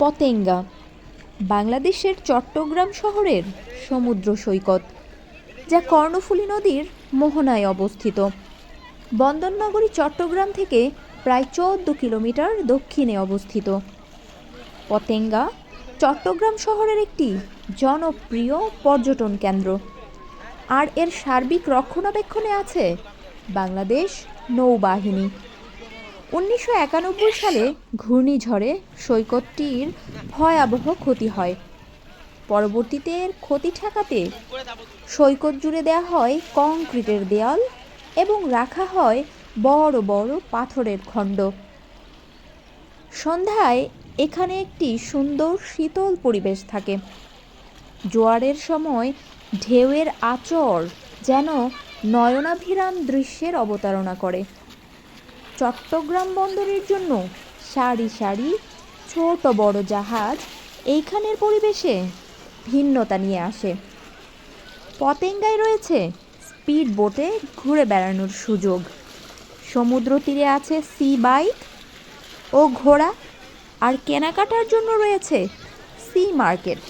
পতেঙ্গা বাংলাদেশের চট্টগ্রাম শহরের সমুদ্র সৈকত, যা কর্ণফুলী নদীর মোহনায় অবস্থিত। বন্দরনগরী চট্টগ্রাম থেকে প্রায় 14 কিলোমিটার দক্ষিণে অবস্থিত। পতেঙ্গা চট্টগ্রাম শহরের একটি জনপ্রিয় পর্যটন কেন্দ্র, আর এর সার্বিক রক্ষণাবেক্ষণে আছে বাংলাদেশ নৌবাহিনী। 1991 সালে ঘূর্ণিঝড়ে সৈকতটির ভয়াবহ ক্ষতি হয়। পরবর্তীতে এর ক্ষতি ঠেকাতে সৈকত জুড়ে দেওয়া হয় কংক্রিটের দেয়াল এবং রাখা হয় বড় বড় পাথরের খণ্ড। সন্ধ্যায় এখানে একটি সুন্দর শীতল পরিবেশ থাকে। জোয়ারের সময় ঢেউয়ের আঁচড় যেন নয়নাভিরাম দৃশ্যের অবতারণা করে। চট্টগ্রাম বন্দরের জন্য সারি সারি ছোট বড় জাহাজ এইখানের পরিবেশে ভিন্নতা নিয়ে আসে। পতেঙ্গায় রয়েছে স্পিড বোটে ঘুরে বেড়ানোর সুযোগ। সমুদ্র তীরে আছে সি বাইক ও ঘোড়া, আর কেনাকাটার জন্য রয়েছে সি মার্কেট।